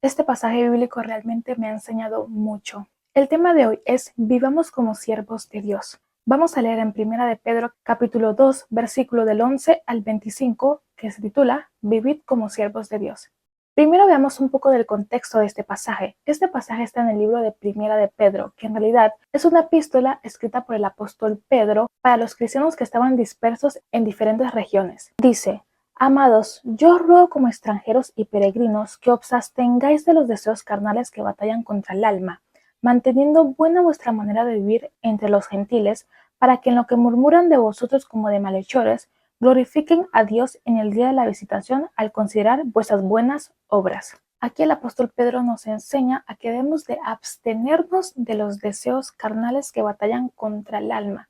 Este pasaje bíblico realmente me ha enseñado mucho. El tema de hoy es vivamos como siervos de Dios. Vamos a leer en Primera de Pedro capítulo 2, versículo del 11 al 25, que se titula Vivid como siervos de Dios. Primero veamos un poco del contexto de este pasaje. Este pasaje está en el libro de Primera de Pedro, que en realidad es una epístola escrita por el apóstol Pedro para los cristianos que estaban dispersos en diferentes regiones. Dice: Amados, yo os ruego como extranjeros y peregrinos que os abstengáis de los deseos carnales que batallan contra el alma, manteniendo buena vuestra manera de vivir entre los gentiles, para que en lo que murmuran de vosotros como de malhechores, glorifiquen a Dios en el día de la visitación al considerar vuestras buenas obras. Aquí el apóstol Pedro nos enseña a que debemos de abstenernos de los deseos carnales que batallan contra el alma.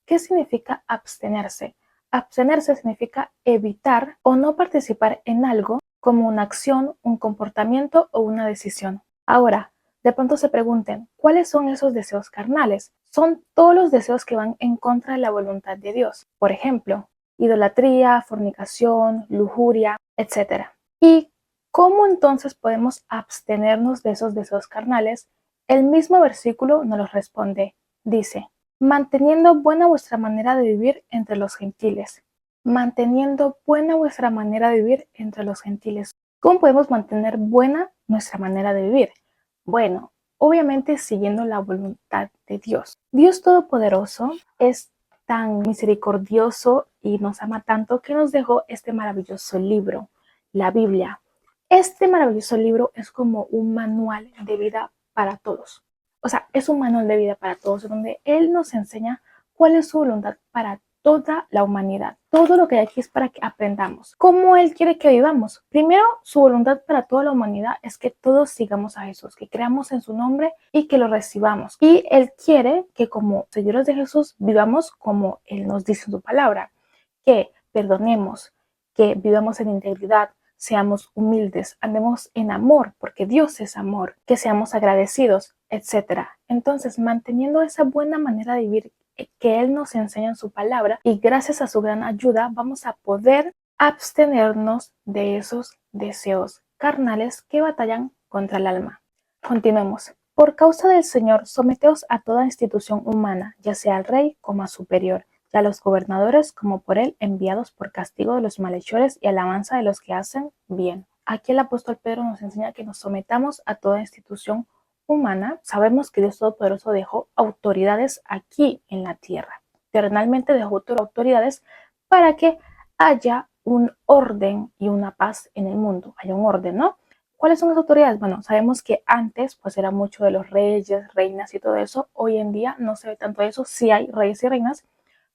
¿Qué significa abstenerse? Abstenerse significa evitar o no participar en algo como una acción, un comportamiento o una decisión. Ahora, de pronto se pregunten, ¿cuáles son esos deseos carnales? Son todos los deseos que van en contra de la voluntad de Dios. Por ejemplo, idolatría, fornicación, lujuria, etc. ¿Y cómo entonces podemos abstenernos de esos deseos carnales? El mismo versículo nos los responde. Dice: manteniendo buena vuestra manera de vivir entre los gentiles. Manteniendo buena vuestra manera de vivir entre los gentiles. ¿Cómo podemos mantener buena nuestra manera de vivir? Bueno, obviamente siguiendo la voluntad de Dios. Dios Todopoderoso es tan misericordioso y nos ama tanto que nos dejó este maravilloso libro, la Biblia. Este maravilloso libro es como un manual de vida para todos. O sea, es un manual de vida para todos, donde Él nos enseña cuál es su voluntad para toda la humanidad. Todo lo que hay aquí es para que aprendamos cómo Él quiere que vivamos. Primero, su voluntad para toda la humanidad es que todos sigamos a Jesús, que creamos en su nombre y que lo recibamos. Y Él quiere que como seguidores de Jesús vivamos como Él nos dice en su palabra, que perdonemos, que vivamos en integridad, seamos humildes, andemos en amor, porque Dios es amor, que seamos agradecidos, etc. Entonces, manteniendo esa buena manera de vivir que Él nos enseña en su palabra, y gracias a su gran ayuda vamos a poder abstenernos de esos deseos carnales que batallan contra el alma. Continuemos. Por causa del Señor, someteos a toda institución humana, ya sea al rey como a superior, y a los gobernadores como por él enviados por castigo de los malhechores y alabanza de los que hacen bien. Aquí el apóstol Pedro nos enseña que nos sometamos a toda institución humana. Sabemos que Dios Todopoderoso dejó autoridades aquí en la tierra. Terrenalmente dejó autoridades para que haya un orden y una paz en el mundo. Haya un orden, ¿no? ¿Cuáles son las autoridades? Bueno, sabemos que antes pues era mucho de los reyes, reinas y todo eso. Hoy en día no se ve tanto eso. Sí hay reyes y reinas,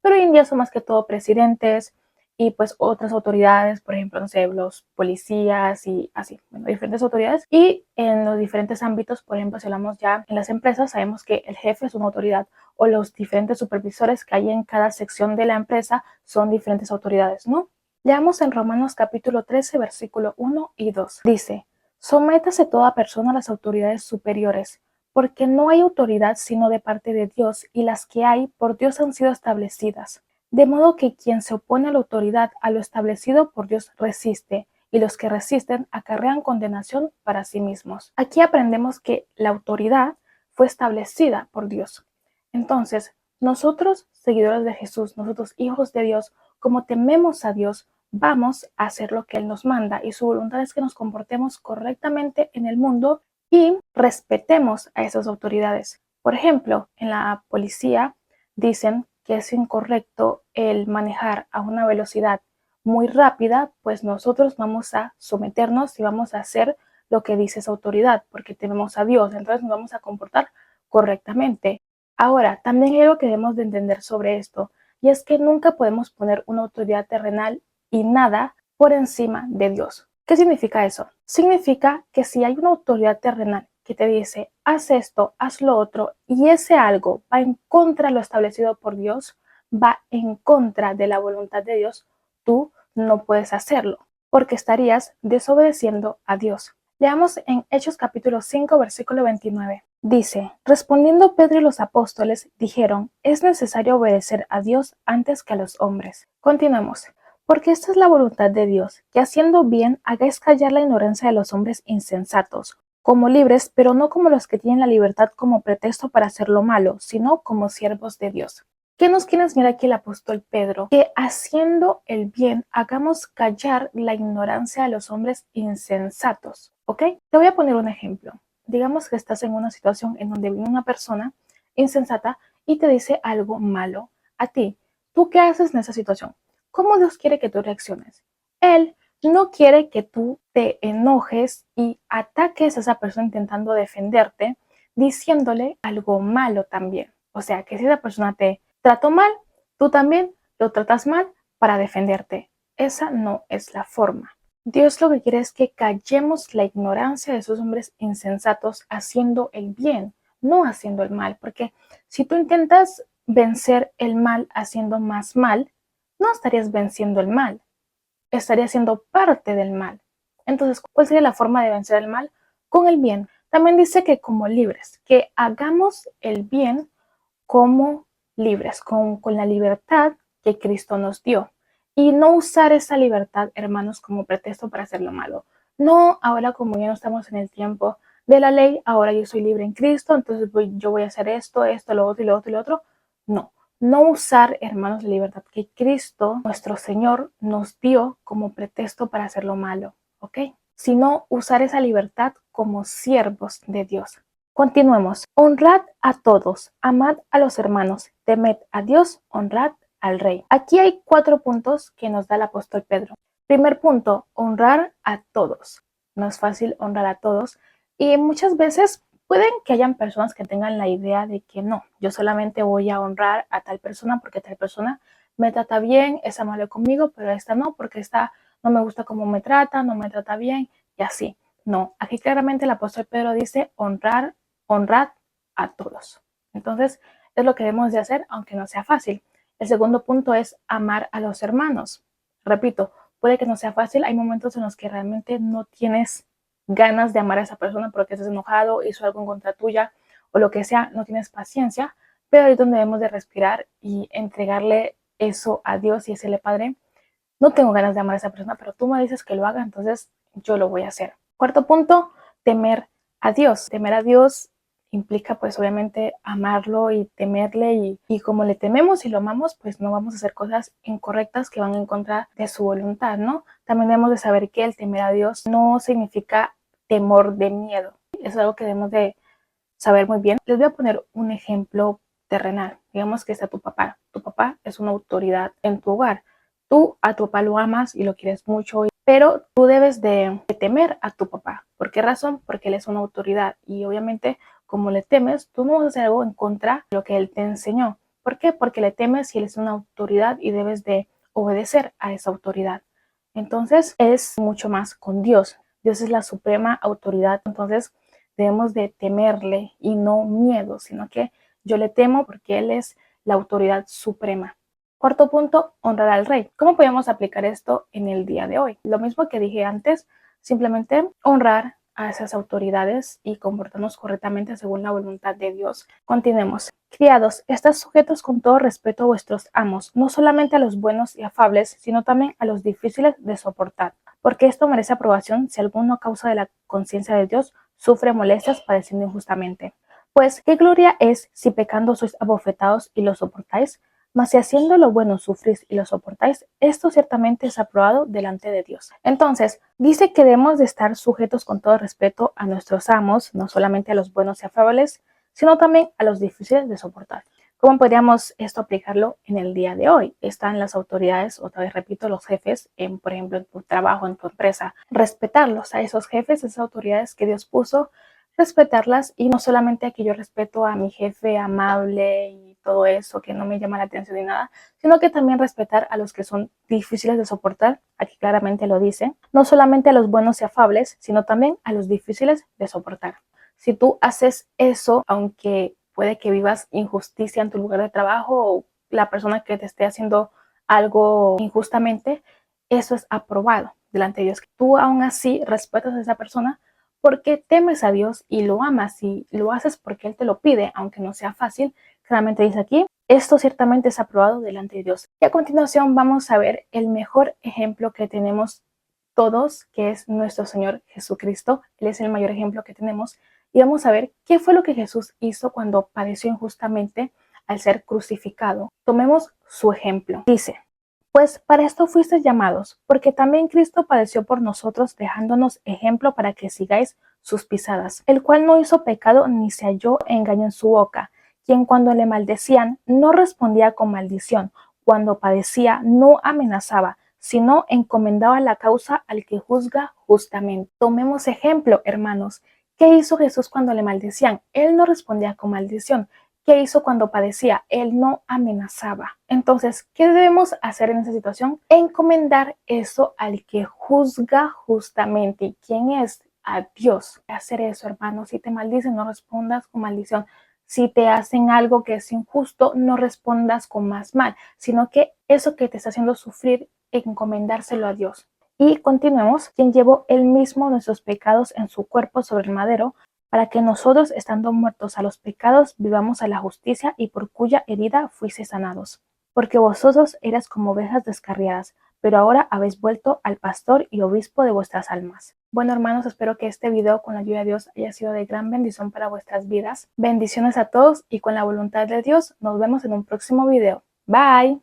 pero hoy en día son más que todo presidentes y pues otras autoridades, por ejemplo, no sé, los policías y así, bueno, diferentes autoridades. Y en los diferentes ámbitos, por ejemplo, si hablamos ya en las empresas, sabemos que el jefe es una autoridad o los diferentes supervisores que hay en cada sección de la empresa son diferentes autoridades, ¿no? Leamos en Romanos capítulo 13, versículo 1 y 2. Dice: sométase toda persona a las autoridades superiores, porque no hay autoridad sino de parte de Dios, y las que hay por Dios han sido establecidas. De modo que quien se opone a la autoridad, a lo establecido por Dios resiste, y los que resisten acarrean condenación para sí mismos. Aquí aprendemos que la autoridad fue establecida por Dios. Entonces, nosotros, seguidores de Jesús, nosotros hijos de Dios, como tememos a Dios, vamos a hacer lo que Él nos manda, y su voluntad es que nos comportemos correctamente en el mundo y respetemos a esas autoridades. Por ejemplo, en la policía dicen que es incorrecto el manejar a una velocidad muy rápida, pues nosotros vamos a someternos y vamos a hacer lo que dice esa autoridad, porque tememos a Dios, entonces nos vamos a comportar correctamente. Ahora, también hay algo que debemos de entender sobre esto, y es que nunca podemos poner una autoridad terrenal y nada por encima de Dios. ¿Qué significa eso? Significa que si hay una autoridad terrenal que te dice, haz esto, haz lo otro, y ese algo va en contra de lo establecido por Dios, va en contra de la voluntad de Dios, tú no puedes hacerlo, porque estarías desobedeciendo a Dios. Leamos en Hechos capítulo 5, versículo 29. Dice: respondiendo Pedro y los apóstoles, dijeron, es necesario obedecer a Dios antes que a los hombres. Continuemos. Porque esta es la voluntad de Dios, que haciendo bien hagáis callar la ignorancia de los hombres insensatos, como libres, pero no como los que tienen la libertad como pretexto para hacer lo malo, sino como siervos de Dios. ¿Qué nos quiere enseñar aquí el apóstol Pedro? Que haciendo el bien hagamos callar la ignorancia de los hombres insensatos, ¿ok? Te voy a poner un ejemplo. Digamos que estás en una situación en donde viene una persona insensata y te dice algo malo a ti. ¿Tú qué haces en esa situación? ¿Cómo Dios quiere que tú reacciones? Él no quiere que tú te enojes y ataques a esa persona intentando defenderte, diciéndole algo malo también. O sea, que si esa persona te trató mal, tú también lo tratas mal para defenderte. Esa no es la forma. Dios lo que quiere es que callemos la ignorancia de esos hombres insensatos haciendo el bien, no haciendo el mal, porque si tú intentas vencer el mal haciendo más mal, no estarías venciendo el mal, estarías siendo parte del mal. Entonces, ¿cuál sería la forma de vencer el mal? Con el bien. También dice que como libres, que hagamos el bien como libres, con la libertad que Cristo nos dio. Y no usar esa libertad, hermanos, como pretexto para hacer lo malo. No, ahora como ya no estamos en el tiempo de la ley, ahora yo soy libre en Cristo, entonces yo voy a hacer esto, lo otro y lo otro y lo otro. No, no usar, hermanos, la libertad que Cristo, nuestro Señor, nos dio como pretexto para hacer lo malo, ¿ok? Sino usar esa libertad como siervos de Dios. Continuemos. Honrad a todos, amad a los hermanos, temed a Dios, honrad al rey. Aquí hay 4 puntos que nos da el apóstol Pedro. Primer punto, honrar a todos. No es fácil honrar a todos y muchas veces pueden que hayan personas que tengan la idea de que no, yo solamente voy a honrar a tal persona porque tal persona me trata bien, es amable conmigo, pero esta no, porque esta no me gusta cómo me trata, no me trata bien y así. No, aquí claramente el apóstol Pedro dice honrad a todos. Entonces, es lo que debemos de hacer, aunque no sea fácil. El segundo punto es amar a los hermanos. Repito, puede que no sea fácil, hay momentos en los que realmente no tienes ganas de amar a esa persona porque estás enojado, hizo algo en contra tuya o lo que sea, no tienes paciencia, pero ahí es donde debemos de respirar y entregarle eso a Dios y decirle, Padre, no tengo ganas de amar a esa persona, pero tú me dices que lo haga, entonces yo lo voy a hacer. Cuarto punto, temer a Dios. Temer a Dios implica pues obviamente amarlo y temerle y como le tememos y lo amamos, pues no vamos a hacer cosas incorrectas que van en contra de su voluntad, ¿no? También debemos de saber que el temer a Dios no significa temor de miedo. Es algo que debemos de saber muy bien. Les voy a poner un ejemplo terrenal. Digamos que está tu papá. Tu papá es una autoridad en tu hogar. Tú a tu papá lo amas y lo quieres mucho, pero tú debes de temer a tu papá. ¿Por qué razón? Porque él es una autoridad y obviamente como le temes, tú no vas a hacer algo en contra de lo que él te enseñó. ¿Por qué? Porque le temes y él es una autoridad y debes de obedecer a esa autoridad. Entonces es mucho más con Dios. Dios es la suprema autoridad. Entonces debemos de temerle y no miedo, sino que yo le temo porque Él es la autoridad suprema. Cuarto punto, honrar al rey. ¿Cómo podemos aplicar esto en el día de hoy? Lo mismo que dije antes, simplemente honrar a esas autoridades y comportarnos correctamente según la voluntad de Dios. Continuemos. Criados, estad sujetos con todo respeto a vuestros amos, no solamente a los buenos y afables, sino también a los difíciles de soportar, porque esto merece aprobación si alguno a causa de la conciencia de Dios sufre molestias padeciendo injustamente. Pues, ¿qué gloria es si pecando sois abofetados y lo soportáis? Mas si haciendo lo bueno sufrís y lo soportáis, esto ciertamente es aprobado delante de Dios. Entonces, dice que debemos de estar sujetos con todo respeto a nuestros amos, no solamente a los buenos y afables, sino también a los difíciles de soportar. ¿Cómo podríamos esto aplicarlo en el día de hoy? Están las autoridades, otra vez repito, los jefes, por ejemplo, en tu trabajo, en tu empresa. Respetarlos a esos jefes, esas autoridades que Dios puso, respetarlas y no solamente que yo respeto a mi jefe amable y todo eso que no me llama la atención ni nada, sino que también respetar a los que son difíciles de soportar, aquí claramente lo dice, no solamente a los buenos y afables, sino también a los difíciles de soportar. Si tú haces eso, aunque puede que vivas injusticia en tu lugar de trabajo o la persona que te esté haciendo algo injustamente, eso es aprobado delante de Dios. Tú aún así respetas a esa persona porque temes a Dios y lo amas y lo haces porque Él te lo pide, aunque no sea fácil. Claramente dice aquí, esto ciertamente es aprobado delante de Dios. Y a continuación vamos a ver el mejor ejemplo que tenemos todos, que es nuestro Señor Jesucristo. Él es el mayor ejemplo que tenemos. Y vamos a ver qué fue lo que Jesús hizo cuando padeció injustamente al ser crucificado. Tomemos su ejemplo. Dice: pues para esto fuisteis llamados, porque también Cristo padeció por nosotros, dejándonos ejemplo para que sigáis sus pisadas, el cual no hizo pecado ni se halló engaño en su boca, quien cuando le maldecían no respondía con maldición, cuando padecía no amenazaba, sino encomendaba la causa al que juzga justamente. Tomemos ejemplo, hermanos. ¿Qué hizo Jesús cuando le maldecían? Él no respondía con maldición. ¿Qué hizo cuando padecía? Él no amenazaba. Entonces, ¿qué debemos hacer en esa situación? Encomendar eso al que juzga justamente. ¿Y quién es? A Dios. Hacer eso, hermano. Si te maldicen, no respondas con maldición. Si te hacen algo que es injusto, no respondas con más mal, sino que eso que te está haciendo sufrir, encomendárselo a Dios. Y continuemos: quien llevó él mismo nuestros pecados en su cuerpo sobre el madero, para que nosotros, estando muertos a los pecados, vivamos a la justicia, y por cuya herida fuisteis sanados. Porque vosotros eras como ovejas descarriadas, pero ahora habéis vuelto al pastor y obispo de vuestras almas. Bueno, hermanos, espero que este video, con la ayuda de Dios, haya sido de gran bendición para vuestras vidas. Bendiciones a todos, y con la voluntad de Dios nos vemos en un próximo video. Bye.